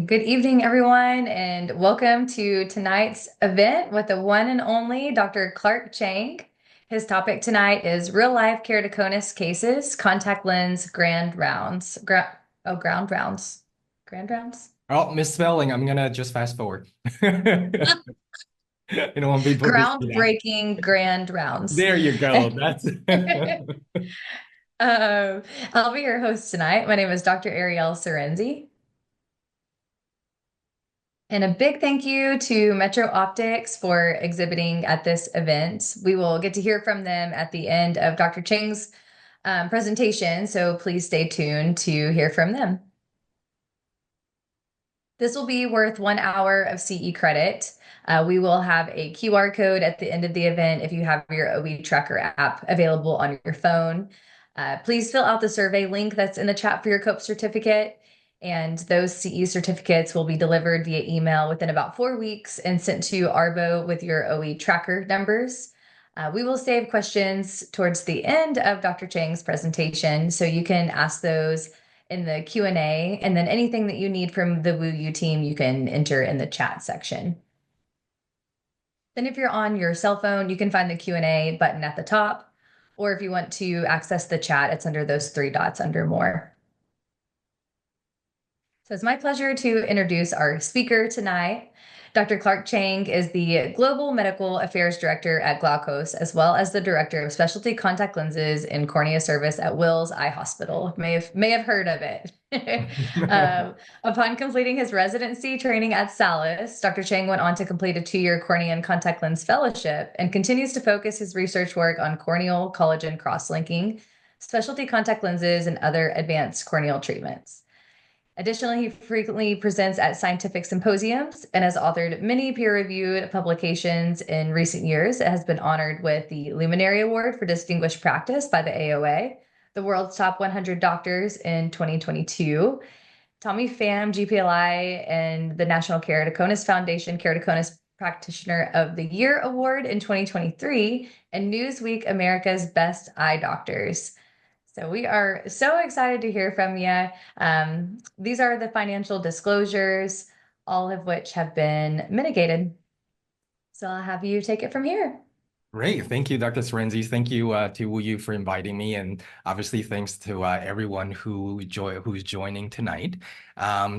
Good evening, everyone, and welcome to tonight's event with the one and only Dr. Clark Chang. His topic tonight is real life keratoconus cases, contact lens, grand rounds. Ground rounds. Grand rounds? Oh, misspelling. I'm gonna just fast forward. I don't want people to see that. Groundbreaking grand rounds. There you go. That's Um, I'll be your host tonight. My name is Dr. Ariel Sorenzi. And a big thank you to Metro Optics for exhibiting at this event. We will get to hear from them at the end of Dr. Chang's presentation, so please stay tuned to hear from them. This will be worth 1 hour of CE credit. We will have a QR code at the end of the event if you have your OE Tracker app available on your phone. Please fill out the survey link that's in the chat for your COPE certificate. And those CE certificates will be delivered via email within about 4 weeks and sent to ARBO with your OE tracker numbers. We will save questions towards the end of Dr. Chang's presentation, so you can ask those in the Q&A, and then anything that you need from the WooU team, you can enter in the chat section. Then if you're on your cell phone, you can find the Q&A button at the top, or if you want to access the chat, it's under those three dots under more. So it's my pleasure to introduce our speaker tonight. Dr. Clark Chang is the Global Medical Affairs Director at Glaukos, as well as the Director of Specialty Contact Lenses and Cornea Service at Wills Eye Hospital. May have heard of it. Upon completing his residency training at Salus, Dr. Chang went on to complete a 2-year cornea and contact lens fellowship and continues to focus his research work on corneal collagen cross-linking, specialty contact lenses, and other advanced corneal treatments. Additionally, he frequently presents at scientific symposiums and has authored many peer-reviewed publications in recent years. It has been honored with the Luminary Award for Distinguished Practice by the AOA, the World's Top 100 Doctors in 2022, Tommy Pham GPLI, and the National Keratoconus Foundation Keratoconus Practitioner of the Year Award in 2023, and Newsweek America's Best Eye Doctors. So we are so excited to hear from you. These are the financial disclosures, all of which have been mitigated. So I'll have you take it from here. great. Thank you, Dr. Sorenzi. Thank you to Wuyu for inviting me, and obviously thanks to everyone who's joining tonight.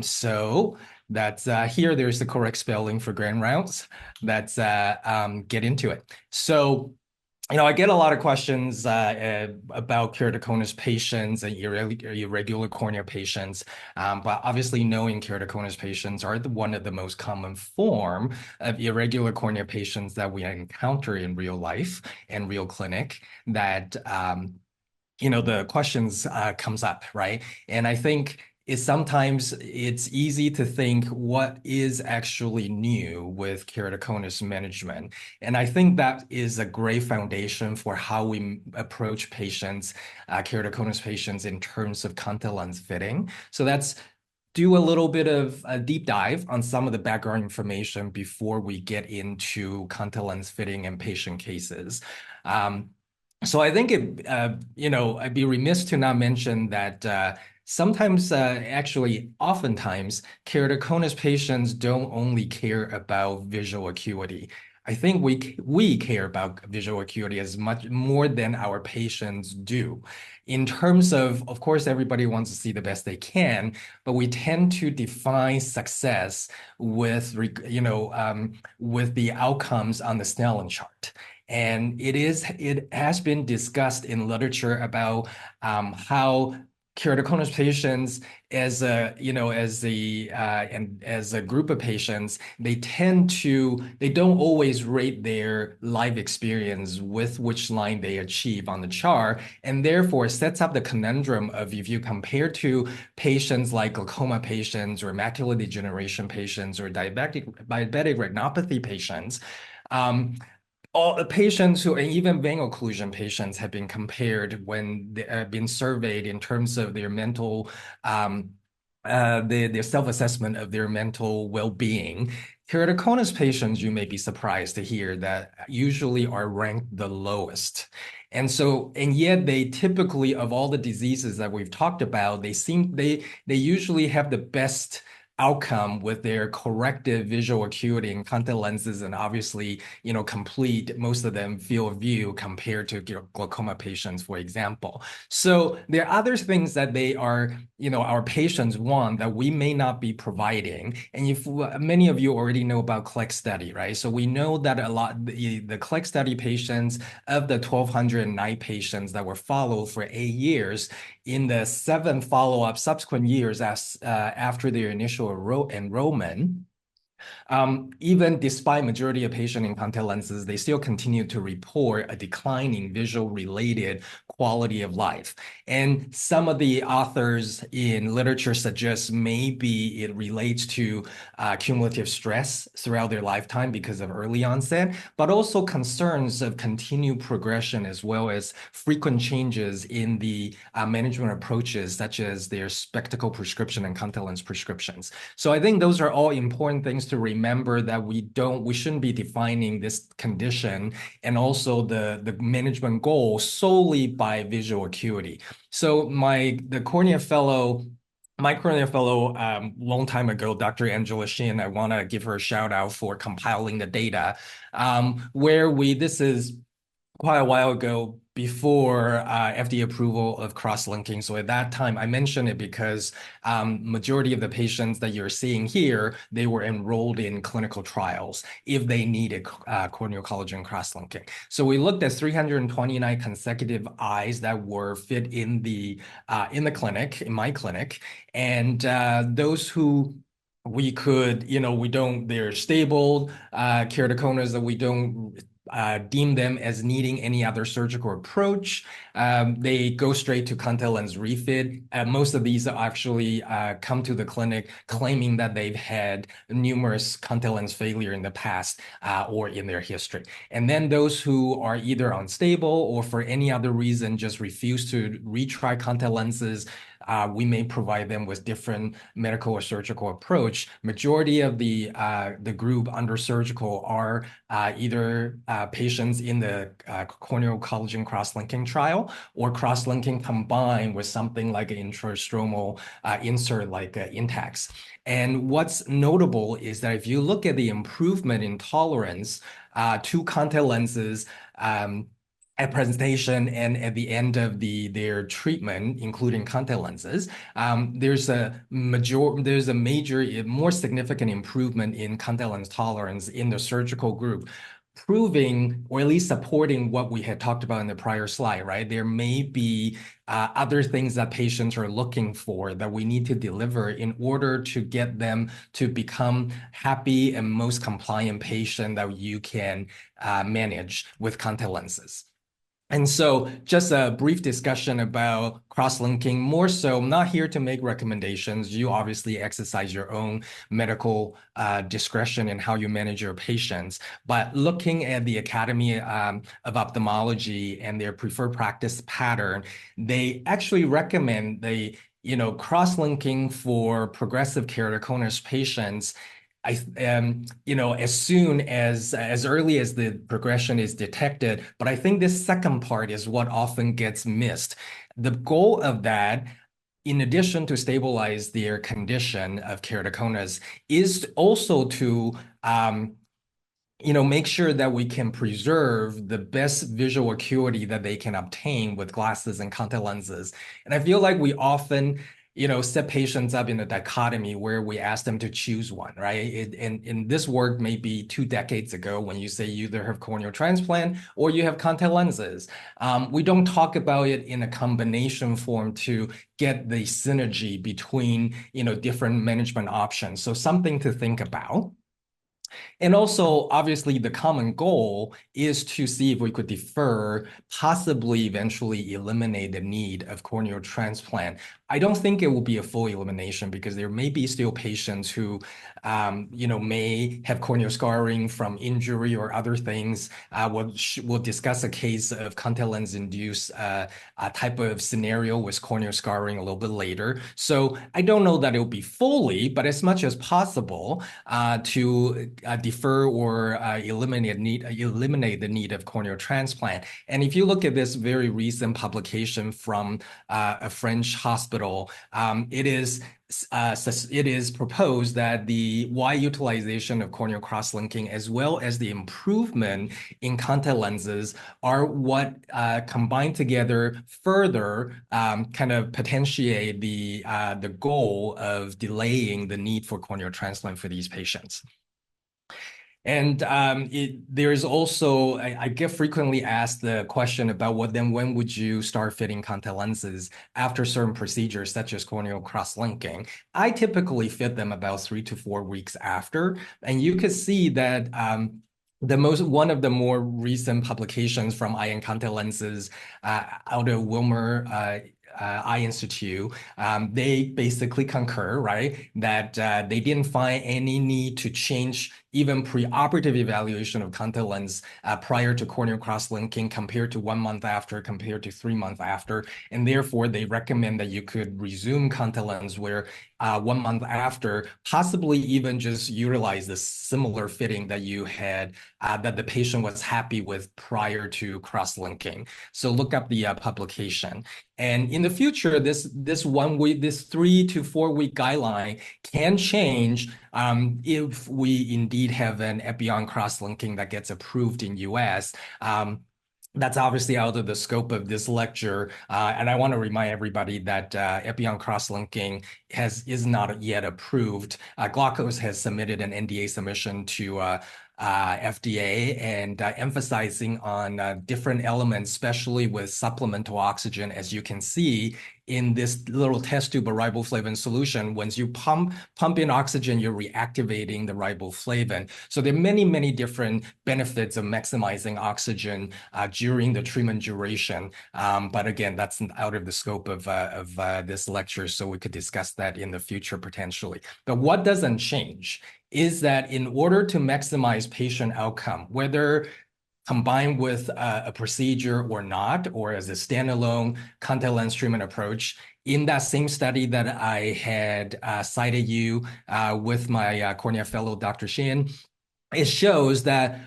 So that's here. There's the correct spelling for grand rounds. Let's get into it. So. I get a lot of questions about keratoconus patients and irregular cornea patients, but obviously knowing keratoconus patients are one of the most common form of irregular cornea patients that we encounter in real life and real clinic that, the questions comes up, right? And I think sometimes it's easy to think what is actually new with keratoconus management. And I think that is a great foundation for how we approach patients, keratoconus patients in terms of contact lens fitting. So that's do a little bit of a deep dive on some of the background information before we get into contact lens fitting and patient cases. So I think I'd be remiss to not mention that sometimes, actually, oftentimes, keratoconus patients don't only care about visual acuity. I think we care about visual acuity as much more than our patients do. In terms of course, everybody wants to see the best they can, but we tend to define success with with the outcomes on the Snellen chart. And it has been discussed in literature about how keratoconus patients as a group of patients, they don't always rate their life experience with which line they achieve on the chart, and therefore sets up the conundrum of if you compare to patients like glaucoma patients or macular degeneration patients or diabetic retinopathy patients, all the patients who, and even vein occlusion patients have been compared when they have been surveyed in terms of their mental, their self-assessment of their mental well-being. Keratoconus patients, you may be surprised to hear that usually are ranked the lowest. And yet they typically, of all the diseases that we've talked about, they usually have the best outcome with their corrective visual acuity and contact lenses, and obviously, complete most of them field of view compared to glaucoma patients, for example. So there are other things that they are, our patients want that we may not be providing. And if many of you already know about CLEC study, right? So we know that a lot the CLEC study patients, of the 1,209 patients that were followed for 8 years, in the seven follow-up subsequent years after their initial enrollment, even despite majority of patients in contact lenses, they still continue to report a declining visual-related quality of life. And some of the authors in literature suggest maybe it relates to cumulative stress throughout their lifetime because of early onset, but also concerns of continued progression as well as frequent changes in the management approaches, such as their spectacle prescription and contact lens prescriptions. So I think those are all important things to remember, that we shouldn't be defining this condition and also the management goal solely by visual acuity. So my cornea fellow, long time ago, Dr. Angela Shin, I want to give her a shout out for compiling the data, this is quite a while ago, before FDA approval of cross-linking. So at that time, I mentioned it because majority of the patients that you're seeing here, they were enrolled in clinical trials if they needed corneal collagen cross-linking. So we looked at 329 consecutive eyes that were fit in the clinic, in my clinic, and those who we could, they're stable keratoconus that we don't deem them as needing any other surgical approach. They go straight to contact lens refit. Most of these actually come to the clinic claiming that they've had numerous contact lens failure in the past or in their history. And then those who are either unstable or for any other reason just refuse to retry contact lenses, we may provide them with different medical or surgical approach. Majority of the group under surgical are either patients in the corneal collagen cross-linking trial or cross-linking combined with something like an intrastromal insert like Intacs. And what's notable is that if you look at the improvement in tolerance to contact lenses, at presentation and at the end of their treatment, including contact lenses, there's a major, more significant improvement in contact lens tolerance in the surgical group, proving or at least supporting what we had talked about in the prior slide, right? There may be other things that patients are looking for that we need to deliver in order to get them to become happy and most compliant patient that you can manage with contact lenses. And so just a brief discussion about cross-linking, more so, I'm not here to make recommendations. You obviously exercise your own medical discretion in how you manage your patients. But looking at the Academy of Ophthalmology and their preferred practice pattern, they actually recommend cross-linking for progressive keratoconus patients as soon as early as the progression is detected. But I think this second part is what often gets missed. The goal of that, in addition to stabilize their condition of keratoconus, is also to make sure that we can preserve the best visual acuity that they can obtain with glasses and contact lenses. And I feel like we often set patients up in a dichotomy where we ask them to choose one, right? And this work maybe 2 decades ago when you say you either have corneal transplant or you have contact lenses. We don't talk about it in a combination form to get the synergy between, different management options. So something to think about. And also, obviously, the common goal is to see if we could defer, possibly eventually eliminate the need of corneal transplant. I don't think it will be a full elimination because there may be still patients who, may have corneal scarring from injury or other things. We'll discuss a case of contact lens induced type of scenario with corneal scarring a little bit later. So I don't know that it will be fully, but as much as possible to defer or eliminate the need of corneal transplant. And if you look at this very recent publication from a French hospital, it is proposed that the wide utilization of corneal cross-linking as well as the improvement in contact lenses are what combined together further kind of potentiate the goal of delaying the need for corneal transplant for these patients. And there is also, I get frequently asked the question about when would you start fitting contact lenses after certain procedures such as corneal cross-linking? I typically fit them about 3 to 4 weeks after, and you could see that one of the more recent publications from eye and contact lenses out of Wilmer Eye Institute, they basically concur, right, that they didn't find any need to change even preoperative evaluation of contact lens prior to corneal cross-linking compared to 1 month after, compared to 3 months after. And therefore, they recommend that you could resume contact lens where 1 month after, possibly even just utilize the similar fitting that you had, that the patient was happy with prior to cross-linking. So look up the publication. And in the future, this 3 to 4 week guideline can change if we indeed have an epi-on cross-linking that gets approved in US. That's obviously out of the scope of this lecture. And I want to remind everybody that epi-on cross-linking is not yet approved. Glaukos has submitted an NDA submission to FDA and emphasizing on different elements, especially with supplemental oxygen. As you can see in this little test tube of riboflavin solution, once you pump in oxygen, you're reactivating the riboflavin. So there are many, many different benefits of maximizing oxygen during the treatment duration. But again, that's out of the scope of this lecture, so we could discuss that in the future potentially. But what doesn't change is that in order to maximize patient outcome, whether combined with a procedure or not, or as a standalone contact lens treatment approach, in that same study that I had cited you with my cornea fellow, Dr. Shin, it shows that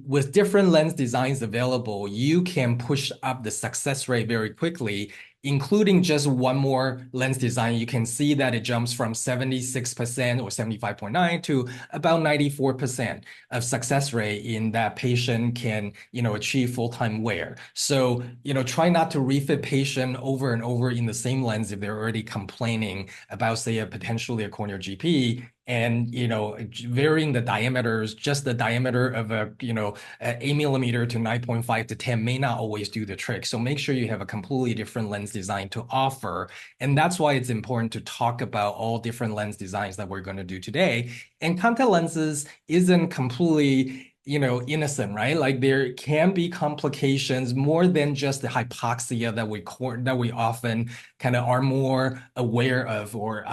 with different lens designs available, you can push up the success rate very quickly, including just one more lens design. You can see that it jumps from 76% or 75.9 to about 94% of success rate in that patient can, achieve full-time wear. So, try not to refit patient over and over in the same lens if they're already complaining about, say, potentially a corneal GP. And, varying the diameters, just the diameter of a 8 millimeter to 9.5 to 10 may not always do the trick. So make sure you have a completely different lens design to offer. And that's why it's important to talk about all different lens designs that we're going to do today. And contact lenses isn't completely innocent, right? Like there can be complications more than just the hypoxia that we often kind of are more aware of or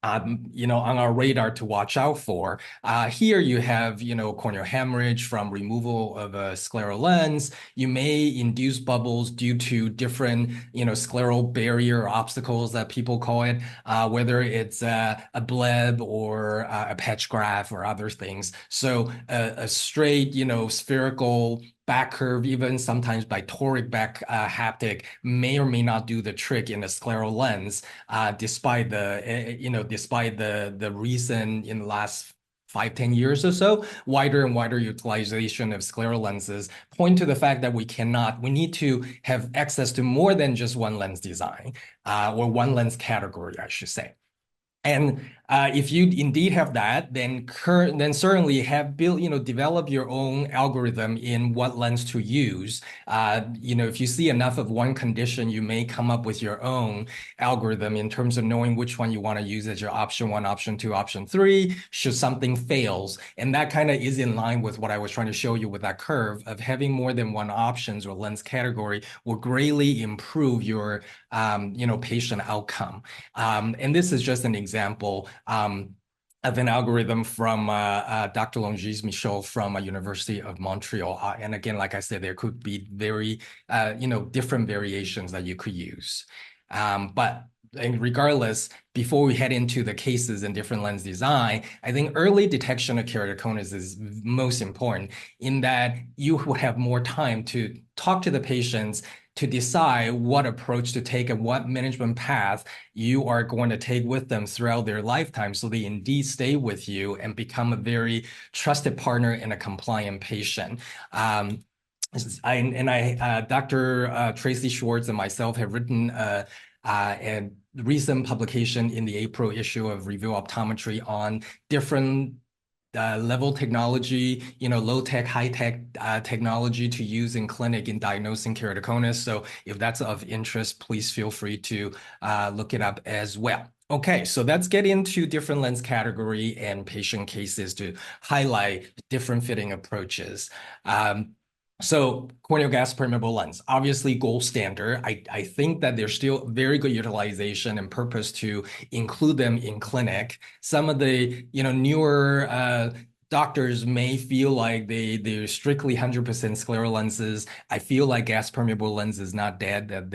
on our radar to watch out for. Here you have, corneal hemorrhage from removal of a scleral lens. You may induce bubbles due to different, scleral barrier obstacles that people call it, whether it's a bleb or a patch graft or other things. So a straight, spherical back curve, even sometimes by toric back haptic, may or may not do the trick in a scleral lens, despite the recent in the last 5-10 years or so, wider and wider utilization of scleral lenses point to the fact that we need to have access to more than just one lens design, or one lens category, I should say. And if you indeed have that, then certainly develop your own algorithm in what lens to use. If you see enough of one condition, you may come up with your own algorithm in terms of knowing which one you want to use as your option 1, option 2, option 3, should something fails. And that kind of is in line with what I was trying to show you with that curve of having more than one options or lens category will greatly improve your, patient outcome. And this is just an example of an algorithm from Dr. Longis Michaud from University of Montreal. And again, like I said, there could be very, different variations that you could use. But and regardless, before we head into the cases and different lens design, I think early detection of keratoconus is most important in that you would have more time to talk to the patients to decide what approach to take and what management path you are going to take with them throughout their lifetime so they indeed stay with you and become a very trusted partner and a compliant patient. Dr. Tracy Schwartz and myself have written a recent publication in the April issue of Review Optometry on different level technology, low tech, high tech technology to use in clinic in diagnosing keratoconus. So if that's of interest, please feel free to look it up as well. Okay, so let's get into different lens category and patient cases to highlight different fitting approaches. So corneal gas permeable lens, obviously gold standard. I think that there's still very good utilization and purpose to include them in clinic. Some of the newer doctors may feel like they're strictly 100% scleral lenses. I feel like gas permeable lens is not dead, that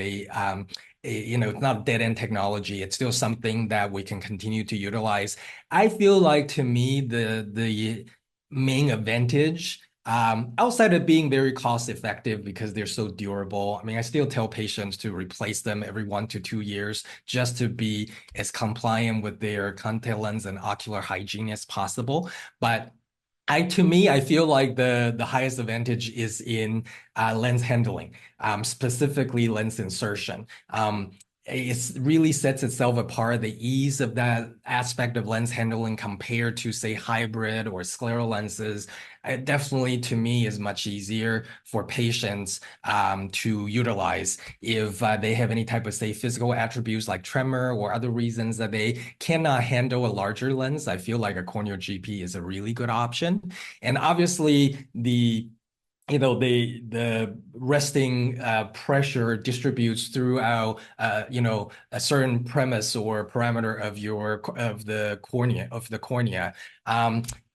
it's not dead end technology. It's still something that we can continue to utilize. I feel like to me the main advantage outside of being very cost effective because they're so durable, I mean, I still tell patients to replace them every 1 to 2 years just to be as compliant with their contact lens and ocular hygiene as possible. But to me, I feel like the highest advantage is in lens handling, specifically lens insertion. It really sets itself apart, the ease of that aspect of lens handling compared to, say, hybrid or scleral lenses. It definitely, to me, is much easier for patients to utilize if they have any type of, say, physical attributes like tremor or other reasons that they cannot handle a larger lens. I feel like a corneal GP is a really good option. And obviously, the resting pressure distributes throughout a certain premise or parameter of the cornea.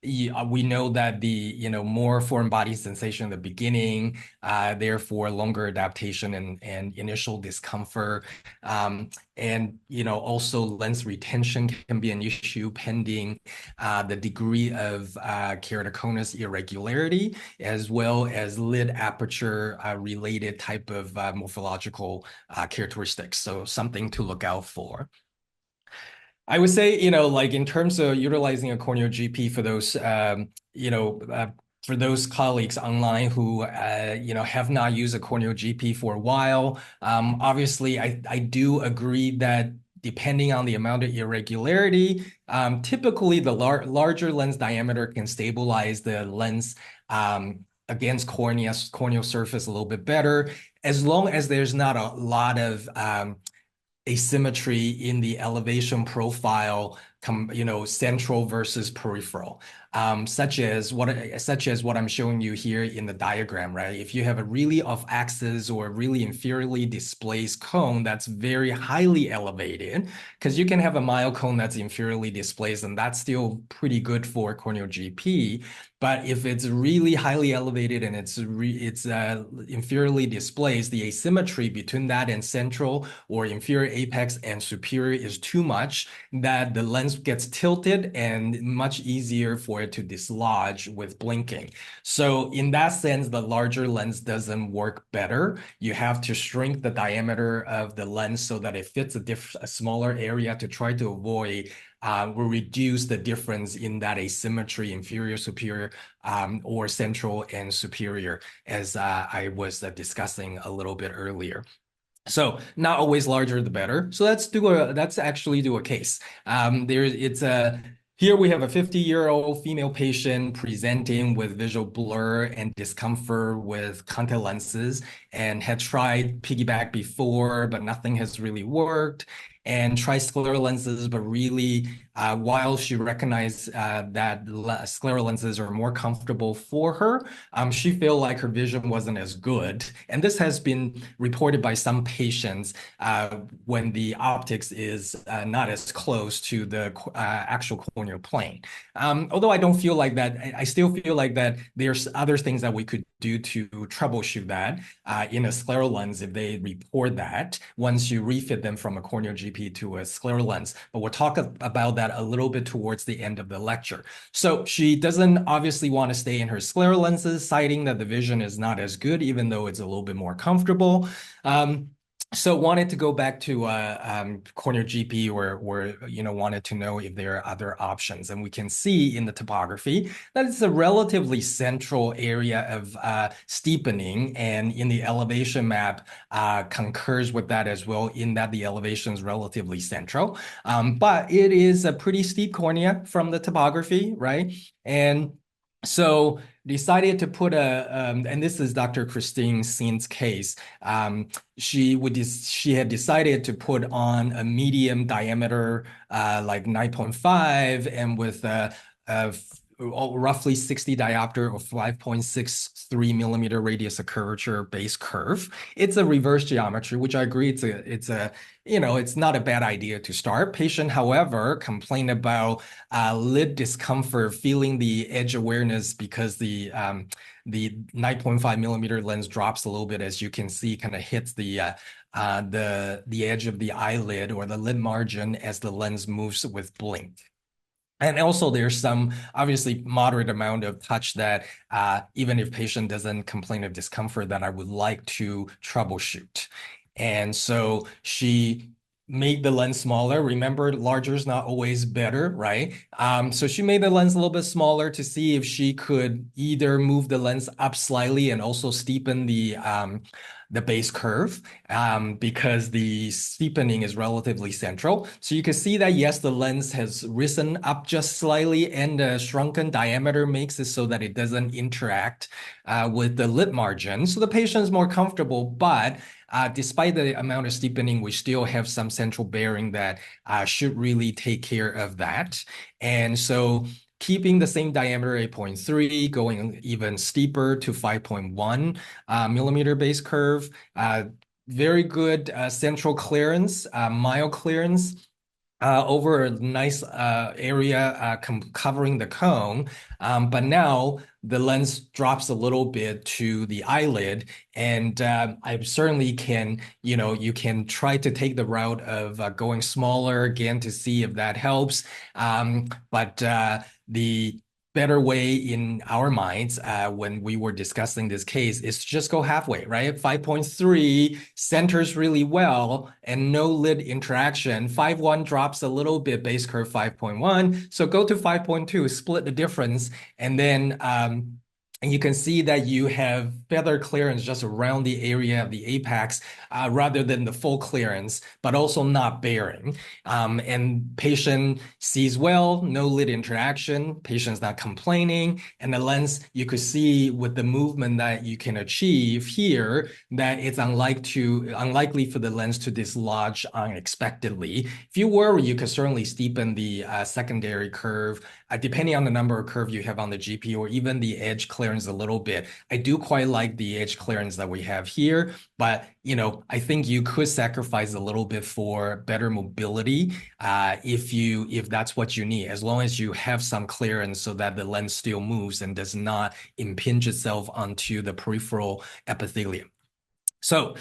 We know that the more foreign body sensation in the beginning, therefore longer adaptation and initial discomfort. And also lens retention can be an issue pending the degree of keratoconus irregularity, as well as lid aperture related type of morphological characteristics. So something to look out for. I would say, like in terms of utilizing a corneal GP for those, for those colleagues online who, have not used a corneal GP for a while, obviously, I do agree that depending on the amount of irregularity, typically the larger lens diameter can stabilize the lens against corneal surface a little bit better, as long as there's not a lot of asymmetry in the elevation profile, central versus peripheral, such as what I'm showing you here in the diagram, right? If you have a really off-axis or really inferiorly displaced cone that's very highly elevated, because you can have a mild cone that's inferiorly displaced, and that's still pretty good for corneal GP. But if it's really highly elevated and it's inferiorly displaced, the asymmetry between that and central or inferior apex and superior is too much that the lens gets tilted and much easier for it to dislodge with blinking. So in that sense, the larger lens doesn't work better. You have to shrink the diameter of the lens so that it fits a smaller area to try to avoid will reduce the difference in that asymmetry, inferior, superior, or central and superior, as I was discussing a little bit earlier. So not always larger the better. So let's actually do a case. Here we have a 50-year-old female patient presenting with visual blur and discomfort with contact lenses and had tried piggyback before, but nothing has really worked, and tried scleral lenses, but really, while she recognized that scleral lenses are more comfortable for her, she felt like her vision wasn't as good. And this has been reported by some patients when the optics is not as close to the actual corneal plane. Although I don't feel like that, I still feel like that there's other things that we could do to troubleshoot that in a scleral lens if they report that once you refit them from a corneal GP to a scleral lens. But we'll talk about that a little bit towards the end of the lecture. So she doesn't obviously want to stay in her scleral lenses, citing that the vision is not as good, even though it's a little bit more comfortable. So wanted to go back to corneal GP or wanted to know if there are other options. And we can see in the topography that it's a relatively central area of steepening, and in the elevation map concurs with that as well, in that the elevation is relatively central. But it is a pretty steep cornea from the topography, right? And so decided to put and this is Dr. Christine Sin's case. She had decided to put on a medium diameter, like 9.5, and with roughly 60 diopter or 5.63 millimeter radius of curvature base curve. It's a reverse geometry, which I agree it's not a bad idea to start. Patient, however, complained about lid discomfort, feeling the edge awareness because the 9.5 millimeter lens drops a little bit, as you can see, kind of hits the edge of the eyelid or the lid margin as the lens moves with blink. And also there's some obviously moderate amount of touch that even if patient doesn't complain of discomfort, that I would like to troubleshoot. And so she made the lens smaller. Remember, larger is not always better, right? So she made the lens a little bit smaller to see if she could either move the lens up slightly and also steepen the base curve, because the steepening is relatively central. So you can see that, yes, the lens has risen up just slightly, and the shrunken diameter makes it so that it doesn't interact with the lid margin. So the patient is more comfortable, but despite the amount of steepening, we still have some central bearing that should really take care of that. And so keeping the same diameter, 8.3, going even steeper to 5.1 millimeter base curve. Very good central clearance, mild clearance. Over a nice area covering the cone. But now the lens drops a little bit to the eyelid, and I certainly can, you can try to take the route of going smaller again to see if that helps. But the better way in our minds when we were discussing this case is to just go halfway, right? 5.3 centers really well and no lid interaction. 5.1 drops a little bit, base curve 5.1. So go to 5.2, split the difference, and then and you can see that you have feather clearance just around the area of the apex rather than the full clearance, but also not bearing. And patient sees well, no lid interaction, patient's not complaining, and the lens, you could see with the movement that you can achieve here that it's unlikely for the lens to dislodge unexpectedly. If you worry, you could certainly steepen the secondary curve, depending on the number of curve you have on the GP, or even the edge clearance a little bit. I do quite like the edge clearance that we have here, but I think you could sacrifice a little bit for better mobility if that's what you need, as long as you have some clearance so that the lens still moves and does not impinge itself onto the peripheral epithelium. So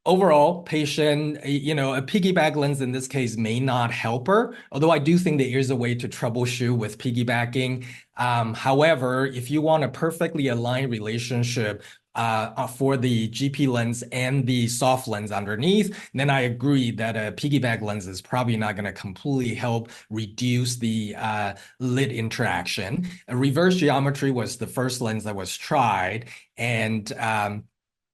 overall, patient, a piggyback lens in this case may not help her, although I do think there is a way to troubleshoot with piggybacking. However, if you want a perfectly aligned relationship for the GP lens and the soft lens underneath, then I agree that a piggyback lens is probably not going to completely help reduce the lid interaction. A reverse geometry was the first lens that was tried, and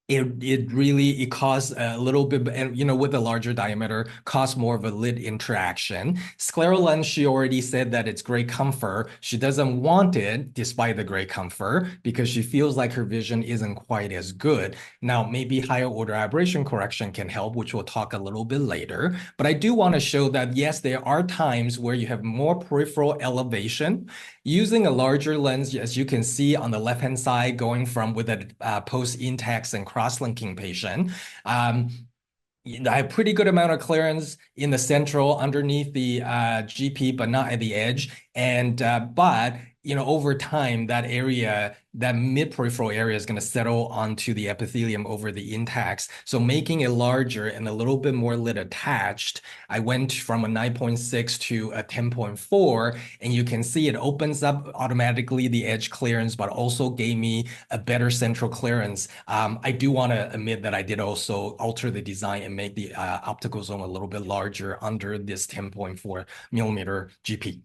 it caused a little bit, and with a larger diameter, caused more of a lid interaction. Scleral lens, she already said that it's great comfort. She doesn't want it despite the great comfort because she feels like her vision isn't quite as good. Now, maybe higher order aberration correction can help, which we'll talk a little bit later. But I do want to show that, yes, there are times where you have more peripheral elevation. Using a larger lens, as you can see on the left-hand side, going from with a post-intacs and cross-linking patient, I have pretty good amount of clearance in the central underneath the GP, but not at the edge. And but over time, that area, that mid-peripheral area is going to settle onto the epithelium over the intacs. So making it larger and a little bit more lid attached, I went from a 9.6 to a 10.4, and you can see it opens up automatically the edge clearance, but also gave me a better central clearance. I do want to admit that I did also alter the design and make the optical zone a little bit larger under this 10.4 millimeter GP.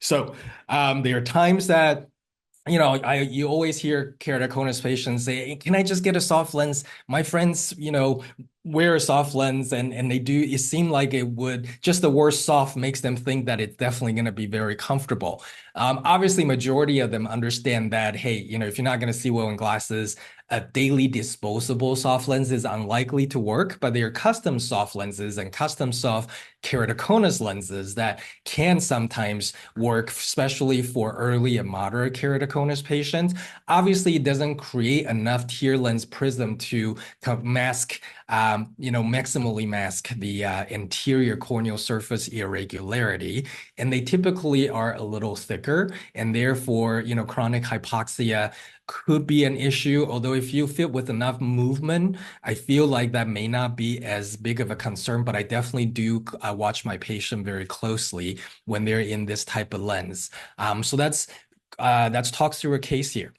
So there are times that you always hear keratoconus patients say, "Hey, can I just get a soft lens? My friends, wear a soft lens and they do, it seemed like it would, just the word soft makes them think that it's definitely going to be very comfortable." Obviously, majority of them understand that, hey, if you're not going to see well in glasses, a daily disposable soft lens is unlikely to work, but there are custom soft lenses and custom soft keratoconus lenses that can sometimes work, especially for early and moderate keratoconus patients. Obviously, it doesn't create enough tear lens prism to mask, maximally mask the anterior corneal surface irregularity. And they typically are a little thicker, and therefore, chronic hypoxia could be an issue. Although if you fit with enough movement, I feel like that may not be as big of a concern, but I definitely do watch my patient very closely when they're in this type of lens. So that's talks through a case here.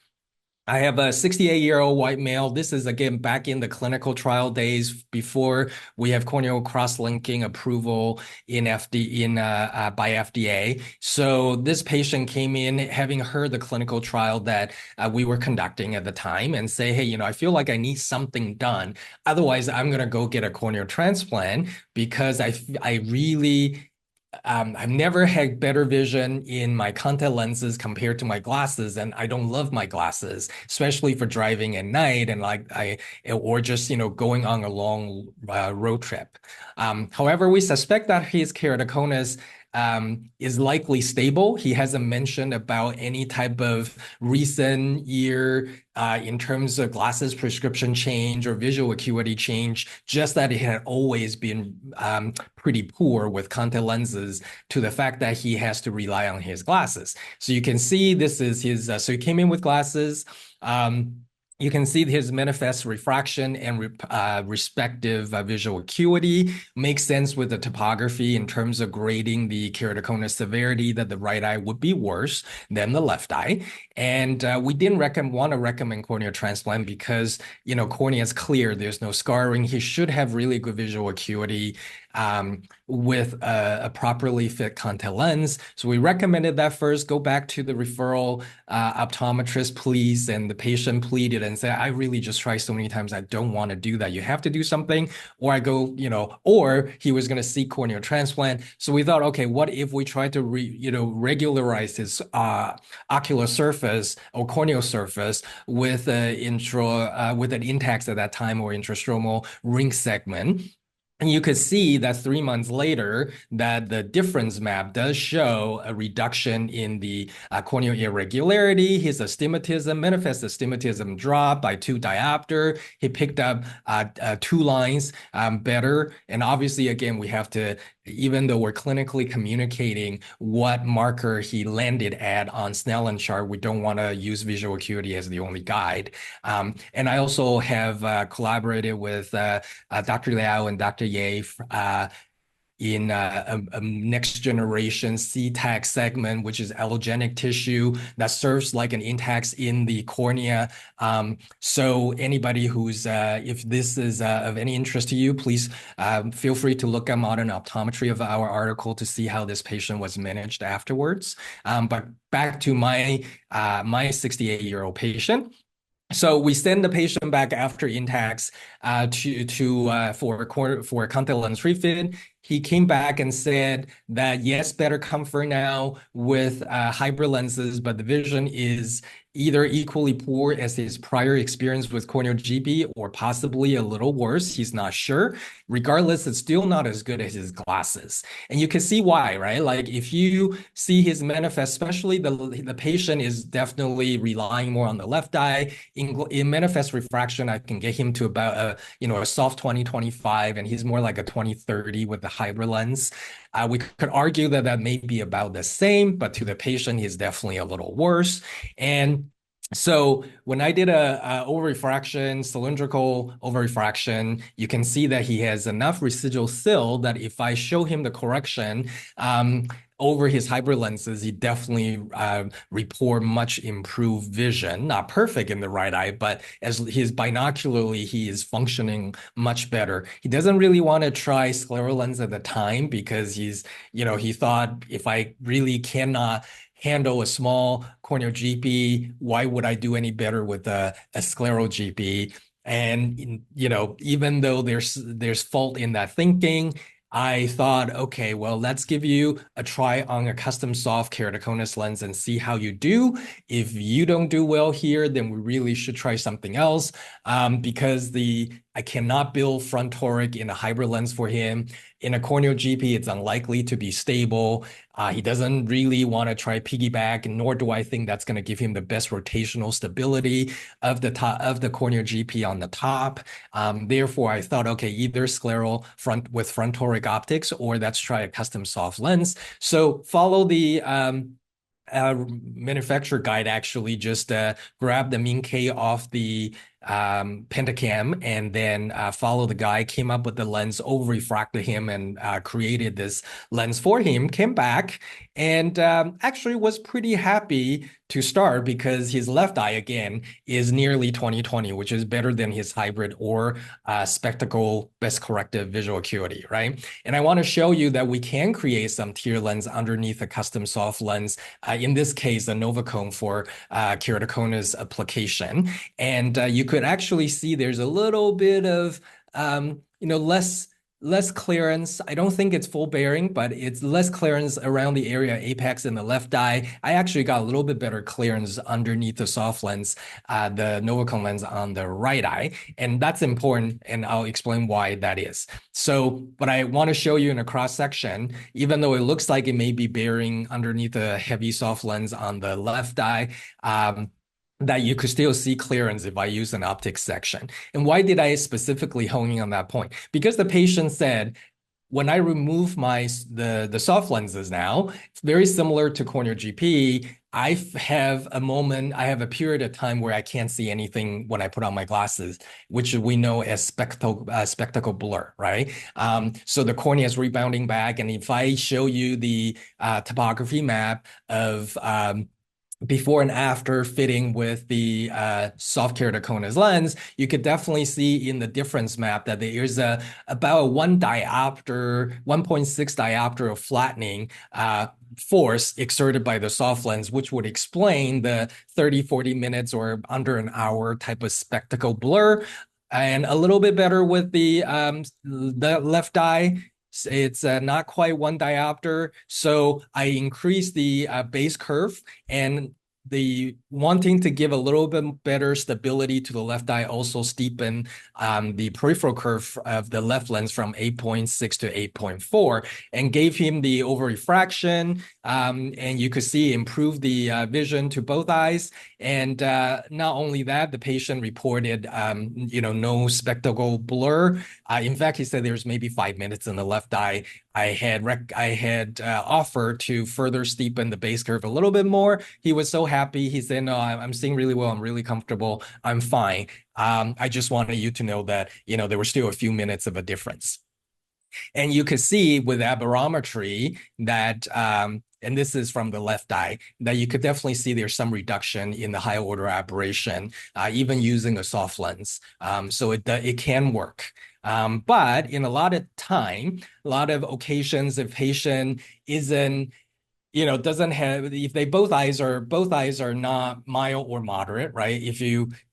I have a 68-year-old white male. This is again back in the clinical trial days before we have corneal cross-linking approval by FDA. So this patient came in having heard the clinical trial that we were conducting at the time and say, hey, I feel like I need something done. Otherwise, I'm gonna go get a corneal transplant because I really I've never had better vision in my contact lenses compared to my glasses, and I don't love my glasses, especially for driving at night and or just going on a long road trip. However, we suspect that his keratoconus is likely stable. He hasn't mentioned about any type of recent year in terms of glasses prescription change or visual acuity change, just that it had always been pretty poor with contact lenses to the fact that he has to rely on his glasses. So you can see this is his, so he came in with glasses. You can see his manifest refraction and respective visual acuity. Makes sense with the topography in terms of grading the keratoconus severity that the right eye would be worse than the left eye. And we didn't want to recommend corneal transplant because, cornea is clear. There's no scarring. He should have really good visual acuity with a properly fit contact lens. So we recommended that first. Go back to the referral optometrist, please. And the patient pleaded and said, I really just tried so many times. I don't want to do that. You have to do something. Or I go, or he was going to seek corneal transplant. So we thought, okay, what if we try to regularize his ocular surface or corneal surface with an intact at that time or intrastromal ring segment? And you could see that 3 months later that the difference map does show a reduction in the corneal irregularity. His astigmatism, manifest astigmatism dropped by 2 diopter. He picked up 2 lines better. And obviously, again, we have to, even though we're clinically communicating what marker he landed at on Snellen chart, we don't want to use visual acuity as the only guide. And I also have collaborated with Dr. Liao and Dr. Ye in a next generation CTAC segment, which is allogenic tissue that serves like an intact in the cornea. So anybody who's, if this is of any interest to you, please feel free to look at Modern Optometry of our article to see how this patient was managed afterwards. But back to my 68-year-old patient. So we send the patient back after intacs for a contact lens refit. He came back and said that yes, better comfort now with hybrid lenses, but the vision is either equally poor as his prior experience with corneal GP or possibly a little worse. He's not sure. Regardless, it's still not as good as his glasses. And you can see why, right? Like if you see his manifest, especially the patient is definitely relying more on the left eye. In manifest refraction, I can get him to about a soft 20/25, and he's more like a 20/30 with the hybrid lens. We could argue that that may be about the same, but to the patient, he's definitely a little worse. And so when I did a overrefraction, cylindrical overrefraction, you can see that he has enough residual sill that if I show him the correction, over his hybrid lenses, he definitely report much improved vision. Not perfect in the right eye, but as his binocularly, he is functioning much better. He doesn't really want to try scleral lens at the time because he thought if I really cannot handle a small corneal GP, why would I do any better with a scleral GP? And even though there's fault in that thinking, I thought, okay, well, let's give you a try on a custom soft keratoconus lens and see how you do. If you don't do well here, then we really should try something else. Because I cannot build front toric in a hybrid lens for him. In a corneal GP, it's unlikely to be stable. He doesn't really want to try piggyback, nor do I think that's going to give him the best rotational stability of the top of the corneal GP on the top. Therefore, I thought, okay, either scleral front with front toric optics, or let's try a custom soft lens. So follow the manufacturer guide. Actually just grab the mean K off the Pentacam and then follow the guide, came up with the lens, over refracted him and created this lens for him, came back and actually was pretty happy to start because his left eye again is nearly 20/20, which is better than his hybrid or spectacle best corrective visual acuity, right? And I want to show you that we can create some tear lens underneath a custom soft lens, in this case, a Novacone for keratoconus application. And you could actually see there's a little bit of less clearance. I don't think it's full bearing, but it's less clearance around the area apex in the left eye. I actually got a little bit better clearance underneath the soft lens, the Novacone lens on the right eye. And that's important, and I'll explain why that is. So, but I want to show you in a cross section, even though it looks like it may be bearing underneath a heavy soft lens on the left eye, that you could still see clearance if I use an optics section. And why did I specifically hone in on that point? Because the patient said, when I remove the soft lenses now, it's very similar to corneal GP. I have a period of time where I can't see anything when I put on my glasses, which we know as spectacle blur, right? So the cornea is rebounding back. And if I show you the topography map of before and after fitting with the soft keratoconus lens, you could definitely see in the difference map that there is about a 1.6 diopter of flattening force exerted by the soft lens, which would explain the 30-40 minutes or under an hour type of spectacle blur. And a little bit better with the left eye. It's not quite 1 diopter. So I increased the base curve, and the wanting to give a little bit better stability to the left eye also steepen the peripheral curve of the left lens from 8.6 to 8.4 and gave him the over-refraction. And you could see improve the vision to both eyes. And not only that, the patient reported, no spectacle blur. In fact, he said there's maybe 5 minutes in the left eye. I had offered to further steepen the base curve a little bit more. He was so happy. He said, "No, I'm seeing really well. I'm really comfortable. I'm fine. I just wanted you to know that, there were still a few minutes of a difference." And you can see with aberrometry that, and this is from the left eye, that you could definitely see there's some reduction in the high order aberration, even using a soft lens. So it can work. But in a lot of occasions, if patient isn't, doesn't have, if both eyes are not mild or moderate, right?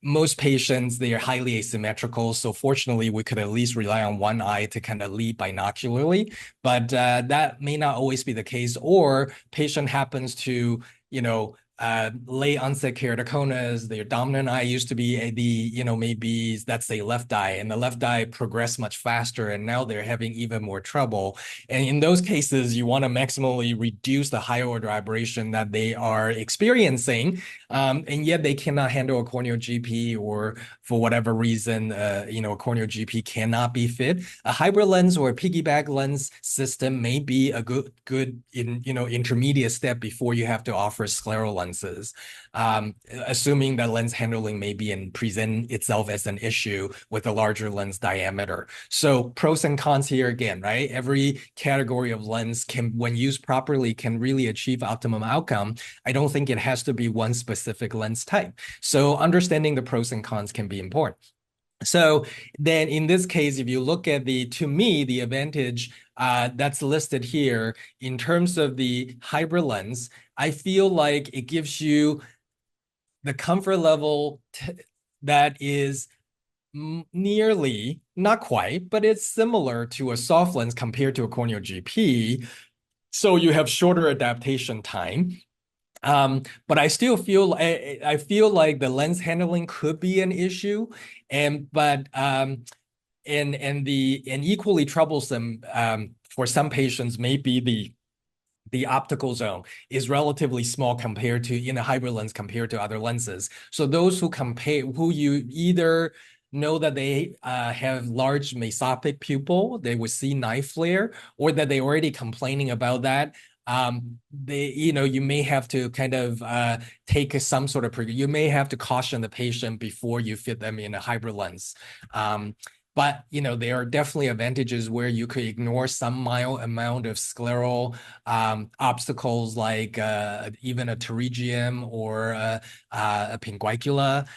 Most patients, they are highly asymmetrical. So fortunately, we could at least rely on one eye to kind of lead binocularly, but that may not always be the case, or patient happens to, late onset keratoconus. Their dominant eye used to be maybe let's say left eye, and the left eye progressed much faster, and now they're having even more trouble. And in those cases, you want to maximally reduce the higher order aberration that they are experiencing, and yet they cannot handle a corneal GP, or for whatever reason, a corneal GP cannot be fit. A hybrid lens or a piggyback lens system may be a good intermediate step before you have to offer scleral lenses, assuming that lens handling may be and present itself as an issue with a larger lens diameter. So pros and cons here again, right? Every category of lens can, when used properly, can really achieve optimum outcome. I don't think it has to be one specific lens type. So understanding the pros and cons can be important. So then in this case, if you look at to me, the advantage that's listed here in terms of the hybrid lens, I feel like it gives you the comfort level that is nearly, not quite, but it's similar to a soft lens compared to a corneal GP. So you have shorter adaptation time. But I still feel I feel like the lens handling could be an issue, and equally troublesome for some patients may be the optical zone is relatively small compared to in a hybrid lens compared to other lenses. So those who you either know that they have large mesopic pupil, they would see night flare, or that they already complaining about that. You may have to kind of take some sort of, you may have to caution the patient before you fit them in a hybrid lens. But there are definitely advantages where you could ignore some mild amount of scleral obstacles, like even a pterygium or a pinguicula.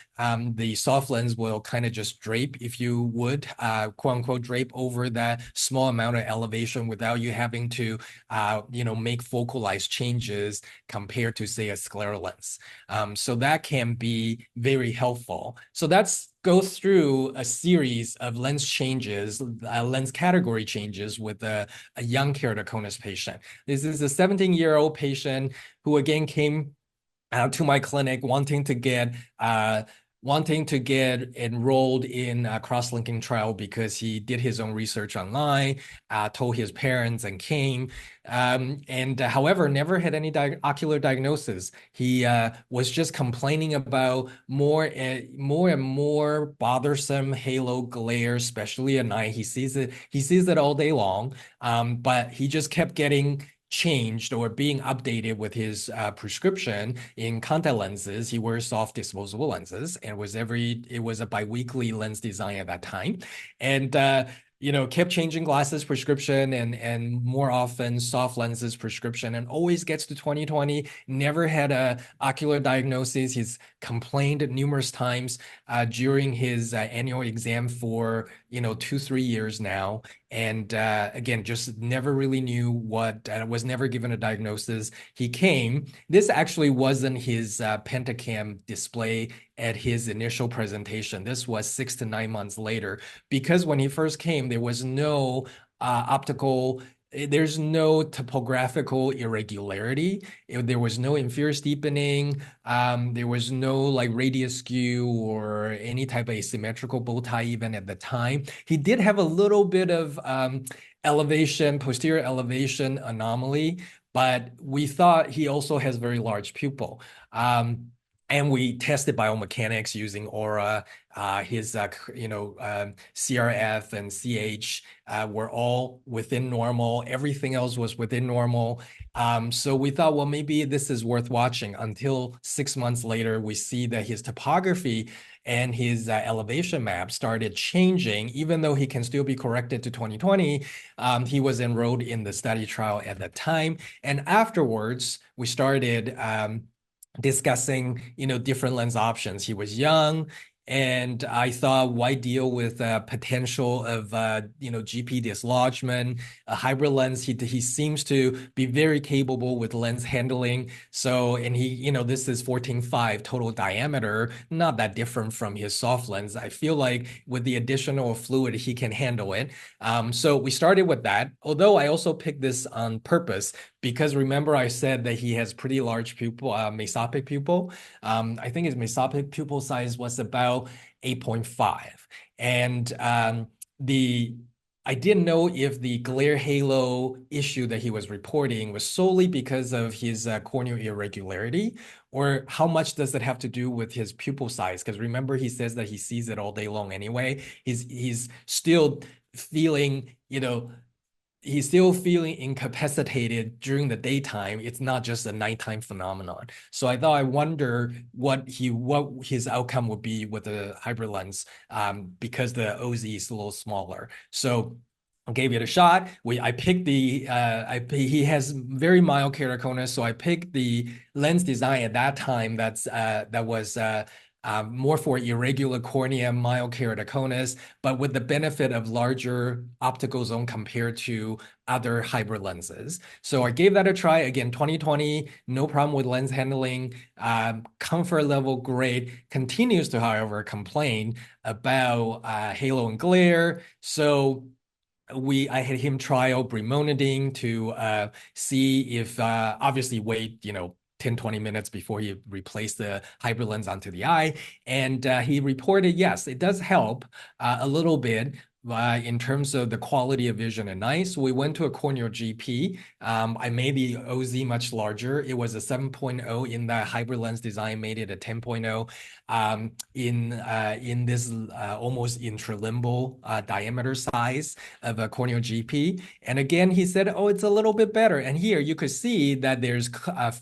The soft lens will kind of just drape, if you would, quote unquote, drape over that small amount of elevation without you having to, make focalized changes compared to, say, a scleral lens. So that can be very helpful. So that's go through a series of lens changes, lens category changes with a young keratoconus patient. This is a 17-year-old patient who again came to my clinic wanting to get enrolled in a cross-linking trial because he did his own research online, told his parents and came, and however, never had any ocular diagnosis. He was just complaining about more and more bothersome halo glare, especially at night. He sees it all day long, but he just kept getting changed or being updated with his prescription in contact lenses. He wears soft disposable lenses, and it was a biweekly lens design at that time, and kept changing glasses prescription and more often soft lenses prescription, and always gets to 20/20. Never had a ocular diagnosis. He's complained numerous times during his annual exam for 2-3 years now. And again, just never really knew what, was never given a diagnosis. He came. This actually wasn't his pentacam display at his initial presentation. This was 6 to 9 months later, because when he first came, there was no there's no topographical irregularity. There was no inferior steepening. There was no like radius skew or any type of asymmetrical bow tie even at the time. He did have a little bit of posterior elevation anomaly, but we thought he also has very large pupil. And we tested biomechanics using aura. His CRF and CH were all within normal. Everything else was within normal. So we thought, well, maybe this is worth watching. Until 6 months later, we see that his topography and his elevation map started changing. Even though he can still be corrected to 20/20, he was enrolled in the study trial at that time. And afterwards, we started discussing, different lens options. He was young, and I thought, why deal with potential of, GP dislodgement? A hybrid lens, he seems to be very capable with lens handling. So, and he, this is 14.5 total diameter, not that different from his soft lens. I feel like with the additional fluid, he can handle it. So we started with that. Although I also picked this on purpose because remember I said that he has pretty large pupil, mesopic pupil. I think his mesopic pupil size was about 8.5. And the I didn't know if the glare halo issue that he was reporting was solely because of his corneal irregularity, or how much does it have to do with his pupil size? Because remember, he says that he sees it all day long anyway. He's still feeling, he's still feeling incapacitated during the daytime. It's not just a nighttime phenomenon. So I wonder what his outcome would be with the hybrid lens, because the OZ is a little smaller. So I gave it a shot. I picked he has very mild keratoconus, so I picked the lens design at that time that was more for irregular cornea, mild keratoconus, but with the benefit of larger optical zone compared to other hybrid lenses. So I gave that a try. Again, 2020, no problem with lens handling. Comfort level great. Continues to, however, complain about halo and glare. So I had him trial brimonidine to see if obviously wait 10-20 minutes before he replaced the hybrid lens onto the eye. And he reported, yes, it does help a little bit in terms of the quality of vision at night. So we went to a corneal GP. I made the OZ much larger. It was a 7.0 in the hybrid lens design, made it a 10.0 in this almost intralimbal diameter size of a corneal GP. And again, he said, oh, it's a little bit better. And here you could see that there's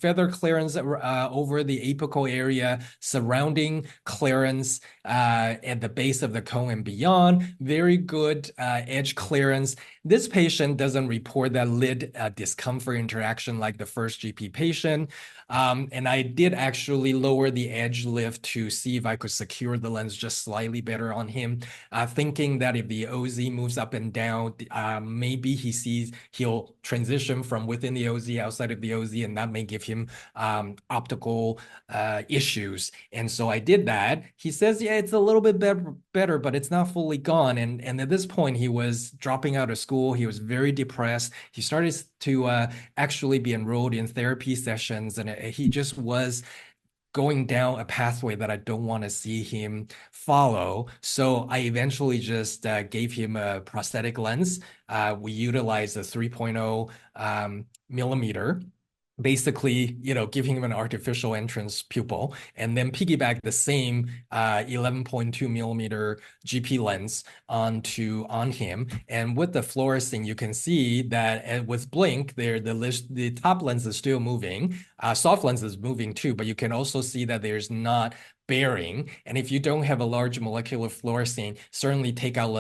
feather clearance over the apical area, surrounding clearance at the base of the cone and beyond. Very good edge clearance. This patient doesn't report that lid discomfort interaction like the first GP patient. And I did actually lower the edge lift to see if I could secure the lens just slightly better on him, thinking that if the OZ moves up and down, maybe he'll transition from within the OZ outside of the OZ, and that may give him optical issues. And so I did that. He says, yeah, it's a little bit better, but it's not fully gone. And at this point, he was dropping out of school. He was very depressed. He started to actually be enrolled in therapy sessions, and he just was going down a pathway that I don't want to see him follow. So I eventually just gave him a prosthetic lens. We utilized a 3.0 millimeter, basically, giving him an artificial entrance pupil, and then piggyback the same 11.2 millimeter GP lens on him. And with the fluorescing, you can see that with blink, the top lens is still moving. Soft lens is moving too, but you can also see that there's not bearing. And if you don't have a large molecular fluorescein, certainly take out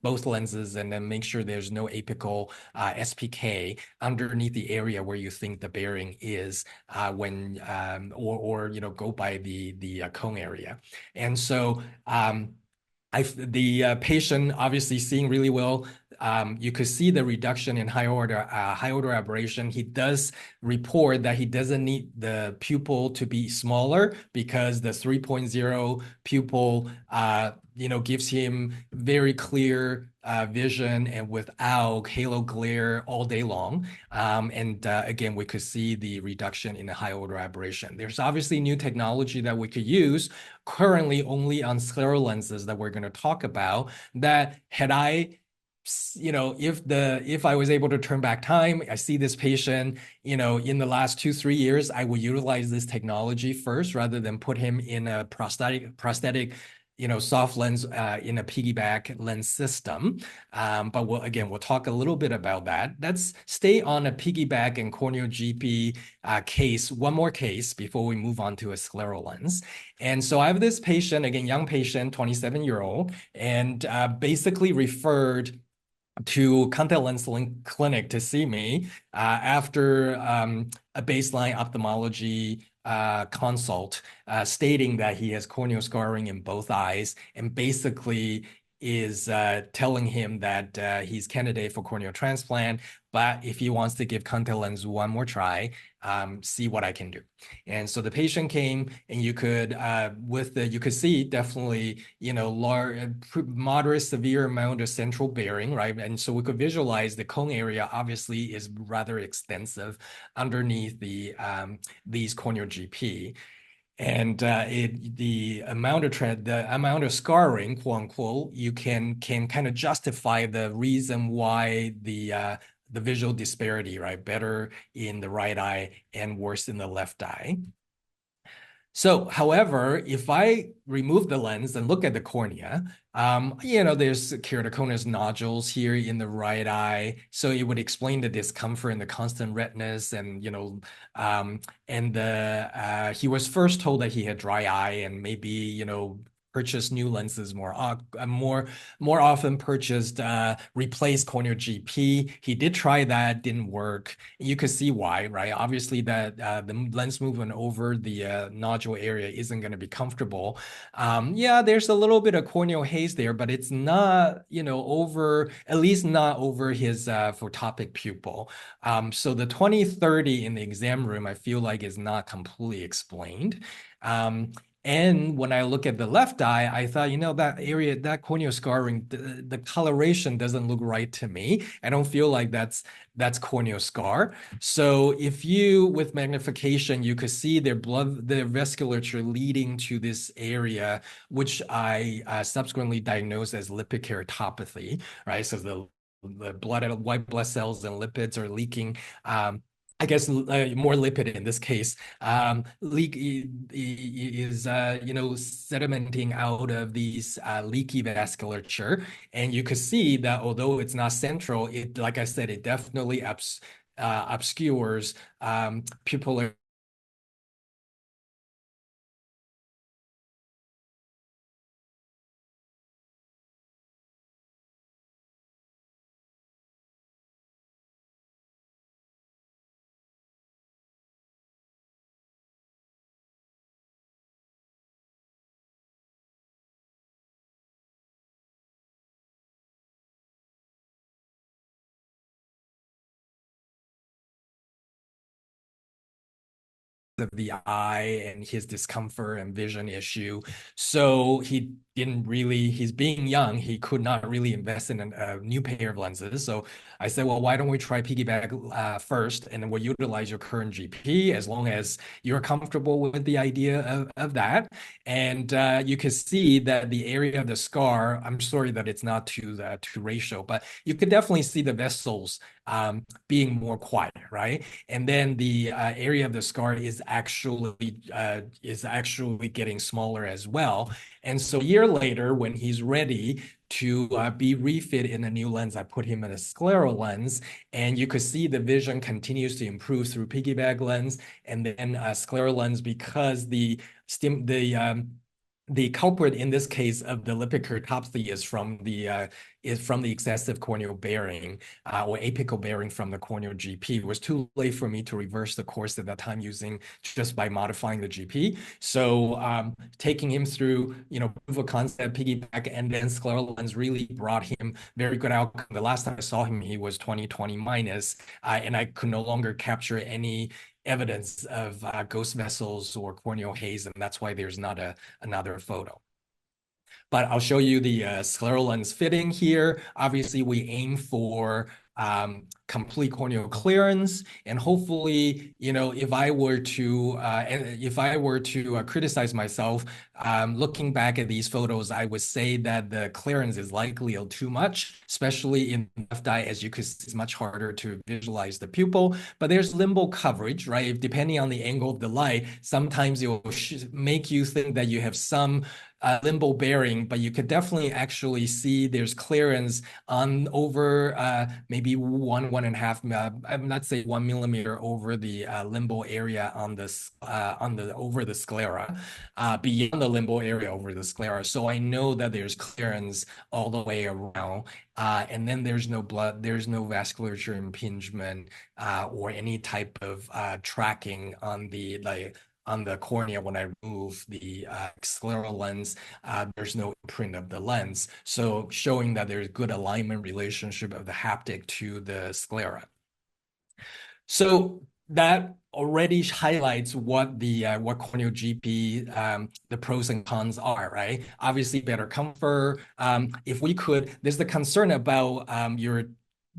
both lenses, and then make sure there's no apical SPK underneath the area where you think the bearing is or go by the cone area. And so the patient obviously seeing really well. You could see the reduction in high order aberration. He does report that he doesn't need the pupil to be smaller because the 3.0 pupil, gives him very clear vision and without halo glare all day long. And again, we could see the reduction in the high order aberration. There's obviously new technology that we could use currently only on scleral lenses that we're going to talk about, that had I if I was able to turn back time, I see this patient, in the last 2-3 years, I would utilize this technology first rather than put him in a prosthetic, soft lens in a piggyback lens system. But we'll talk a little bit about that. Let's stay on a piggyback and corneal GP case, one more case before we move on to a scleral lens. And so I have this patient, again, young patient, 27-year-old, and basically referred to contact lens clinic to see me after a baseline ophthalmology consult, stating that he has corneal scarring in both eyes, and basically is telling him that he's candidate for corneal transplant, but if he wants to give contact lens one more try, see what I can do. And so the patient came, and you could you could see definitely, large, moderate, severe amount of central bearing, right? And so we could visualize the cone area obviously is rather extensive underneath these corneal GP. And the amount of scarring, quote unquote, you can kind of justify the reason why the visual disparity, right? Better in the right eye and worse in the left eye. So, however, if I remove the lens and look at the cornea, there's keratoconus nodules here in the right eye. So it would explain the discomfort and the constant redness. And, he was first told that he had dry eye and maybe, purchase new lenses more often, purchased replaced corneal GP. He did try that, didn't work. You could see why, right? Obviously that the lens movement over the nodule area isn't going to be comfortable. Yeah, there's a little bit of corneal haze there, but it's not, at least not over his photopic pupil. So the 20/30 in the exam room, I feel like is not completely explained. And when I look at the left eye, I thought, that area, that corneal scarring, the coloration doesn't look right to me. I don't feel like that's corneal scar. So if you, with magnification, you could see their vasculature leading to this area, which I subsequently diagnosed as lipid keratopathy, right? So the white blood cells and lipids are leaking. I guess more lipid in this case, leak is sedimenting out of these leaky vasculature, and you could see that although it's not central, it, like I said, it definitely obscures pupillary of the eye and his discomfort and vision issue. So he's being young, he could not really invest in a new pair of lenses. So I said, well, why don't we try piggyback first, and then we'll utilize your current GP as long as you're comfortable with the idea of that. And you can see that the area of the scar, I'm sorry that it's not to ratio, but you could definitely see the vessels being more quiet, right? And then the area of the scar is actually getting smaller as well. And so a year later, when he's ready to be refit in a new lens, I put him in a scleral lens, and you could see the vision continues to improve through piggyback lens, and then scleral lens, because the culprit in this case of the lipid keratopathy is from the excessive corneal bearing or apical bearing from the corneal GP. It was too late for me to reverse the course at that time using just by modifying the GP. So taking him through, proof of concept, piggyback, and then scleral lens really brought him very good outcome. The last time I saw him, he was 20/20 minus, and I could no longer capture any evidence of ghost vessels or corneal haze, and that's why there's not another photo. But I'll show you the scleral lens fitting here. Obviously, we aim for complete corneal clearance, and hopefully, if I were to criticize myself, looking back at these photos, I would say that the clearance is likely a little too much, especially in the left eye. As you can see, it's much harder to visualize the pupil, but there's limbal coverage, right? Depending on the angle of the light, sometimes it will make you think that you have some limbal bearing, but you could definitely actually see there's clearance on over maybe 1.5, I'm not say 1 millimeter over the limbal area over the sclera, beyond the limbal area over the sclera. So I know that there's clearance all the way around, and then there's no blood, there's no vasculature impingement or any type of tracking on the on the cornea when I remove the scleral lens. There's no imprint of the lens, so showing that there's good alignment relationship of the haptic to the sclera. So that already highlights what corneal GP the pros and cons are, right? Obviously, better comfort. If we could, there's the concern about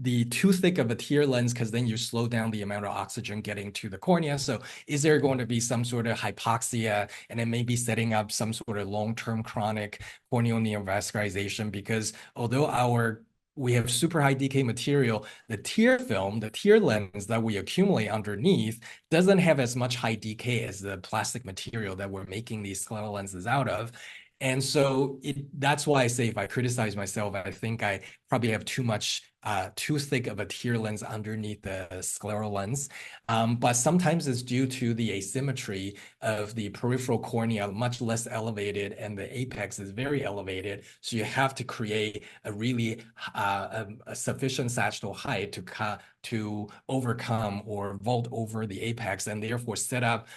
the too thick of a tear lens because then you slow down the amount of oxygen getting to the cornea. So is there going to be some sort of hypoxia and then maybe setting up some sort of long-term chronic corneal neovascularization? Because although we have super high decay material, the tear film, the tear lens that we accumulate underneath doesn't have as much high decay as the plastic material that we're making these scleral lenses out of. And so that's why I say if I criticize myself, I think I probably have too thick of a tear lens underneath the scleral lens. But sometimes it's due to the asymmetry of the peripheral cornea, much less elevated, and the apex is very elevated. So you have to create a really a sufficient sagittal height to overcome or vault over the apex, and therefore set up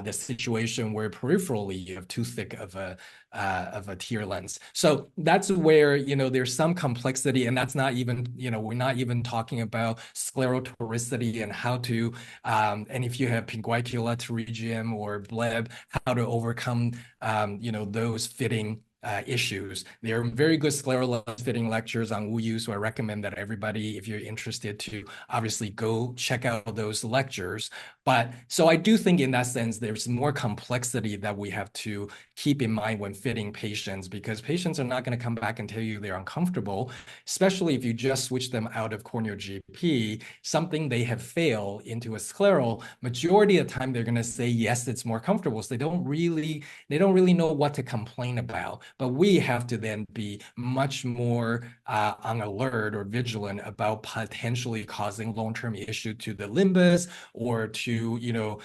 the situation where peripherally you have too thick of a tear lens. So that's where, there's some complexity, and that's not even, we're not even talking about sclerotoricity and how to, and if you have pinguicular pterygium or bleb, how to overcome, those fitting issues. There are very good scleral lens fitting lectures on Wuyu, so I recommend that everybody, if you're interested, to obviously go check out those lectures. But so I do think in that sense, there's more complexity that we have to keep in mind when fitting patients, because patients are not going to come back and tell you they're uncomfortable, especially if you just switch them out of corneal GP, something they have failed into a scleral. Majority of the time, they're going to say, yes, it's more comfortable. So they don't really know what to complain about. But we have to then be much more on alert or vigilant about potentially causing long-term issue to the limbus or to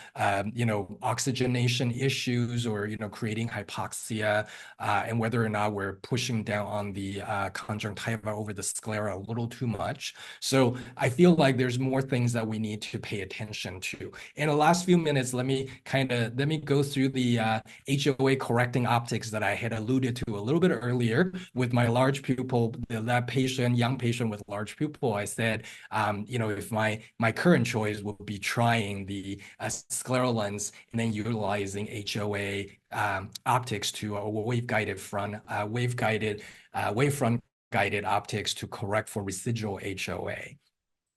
oxygenation issues or creating hypoxia, and whether or not we're pushing down on the conjunctiva over the sclera a little too much. So I feel like there's more things that we need to pay attention to. In the last few minutes, let me go through the HOA correcting optics that I had alluded to a little bit earlier with my large pupil, that young patient with large pupil. I said, if my current choice would be trying the scleral lens and then utilizing HOA optics to a wavefront guided optics to correct for residual HOA.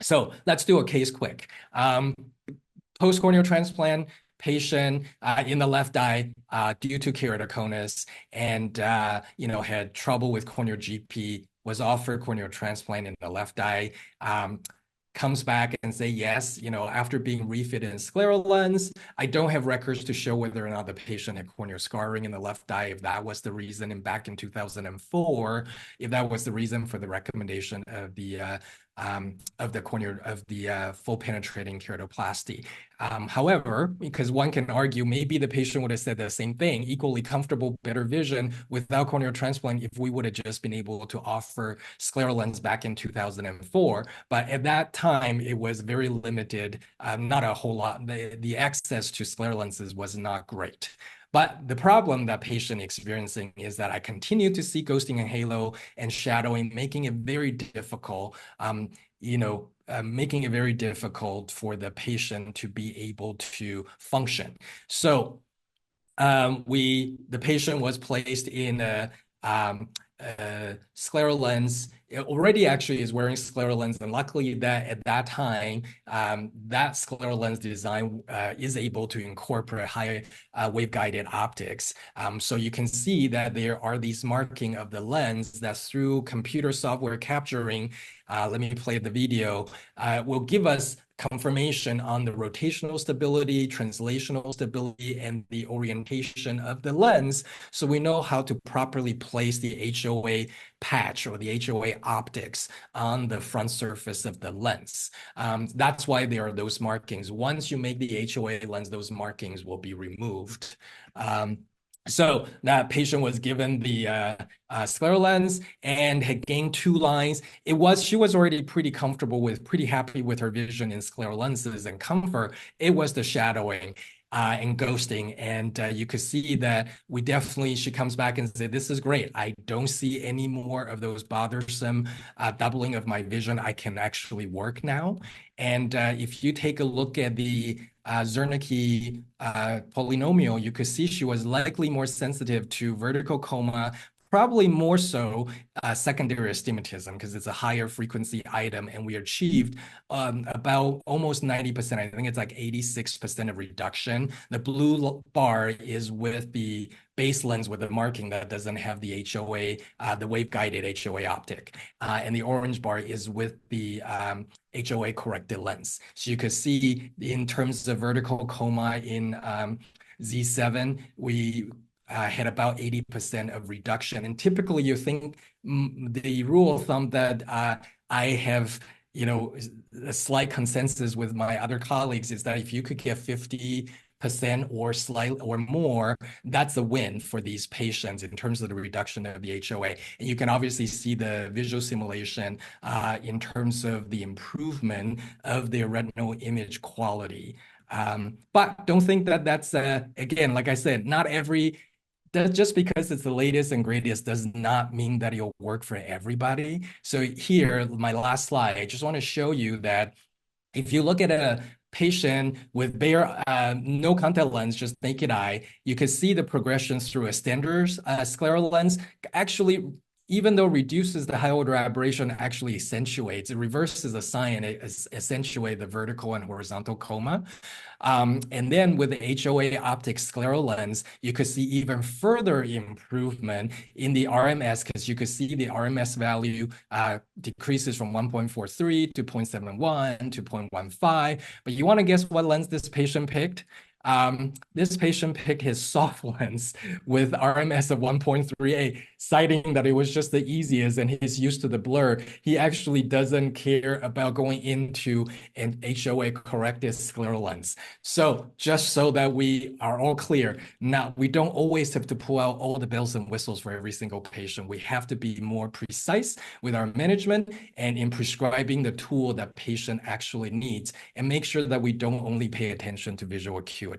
So let's do a case quick. Post-corneal transplant patient in the left eye due to keratoconus and had trouble with corneal GP, was offered corneal transplant in the left eye. Comes back and say, yes, after being refitted in scleral lens, I don't have records to show whether or not the patient had corneal scarring in the left eye, if that was the reason. And back in 2004, if that was the reason for the recommendation of the full penetrating keratoplasty. However, because one can argue maybe the patient would have said the same thing, equally comfortable, better vision without corneal transplant if we would have just been able to offer scleral lens back in 2004. But at that time, it was very limited, not a whole lot. The access to scleral lenses was not great. But the problem that patient experiencing is that I continue to see ghosting and halo and shadowing, making it very difficult, making it very difficult for the patient to be able to function. So the patient was placed in a scleral lens. It already actually is wearing scleral lens, and luckily that at that time, that scleral lens design is able to incorporate high wave-guided optics. So you can see that there are these marking of the lens that through computer software capturing, let me play the video, will give us confirmation on the rotational stability, translational stability, and the orientation of the lens. So we know how to properly place the HOA patch or the HOA optics on the front surface of the lens. That's why there are those markings. Once you make the HOA lens, those markings will be removed. So that patient was given the scleral lens and had gained 2 lines. She was already pretty happy with her vision in scleral lenses and comfort. It was the shadowing. and ghosting. And you could see that she comes back and say, this is great. I don't see any more of those bothersome doubling of my vision. I can actually work now. And if you take a look at the Zernike polynomial, you could see she was likely more sensitive to vertical coma, probably more so secondary astigmatism because it's a higher frequency item, and we achieved about almost 90%. I think it's like 86% of reduction. The blue bar is with the base lens with the marking that doesn't have the HOA, the wave-guided HOA optic. And the orange bar is with the HOA corrected lens. So you could see in terms of vertical coma in Z7, we had about 80% of reduction. And typically you think the rule of thumb that I have, a slight consensus with my other colleagues is that if you could get 50% or slightly or more, that's a win for these patients in terms of the reduction of the HOA. And you can obviously see the visual simulation in terms of the improvement of their retinal image quality. But don't think that that's, again, like I said, not every that just because it's the latest and greatest does not mean that it'll work for everybody. So here, my last slide, I just want to show you that if you look at a patient with bare, no contact lens, just naked eye, you can see the progressions through a standard scleral lens. Actually, even though reduces the high order aberration, actually accentuates, it reverses the sign, it accentuates the vertical and horizontal coma. And then with the HOA optic scleral lens, you could see even further improvement in the RMS because you could see the RMS value decreases from 1.43 to 0.71 to 0.15. But you want to guess what lens this patient picked? This patient picked his soft lens with RMS of 1.38, citing that it was just the easiest and he's used to the blur. He actually doesn't care about going into an HOA corrected scleral lens. So just so that we are all clear, now we don't always have to pull out all the bells and whistles for every single patient. We have to be more precise with our management and in prescribing the tool that patient actually needs and make sure that we don't only pay attention to visual acuity.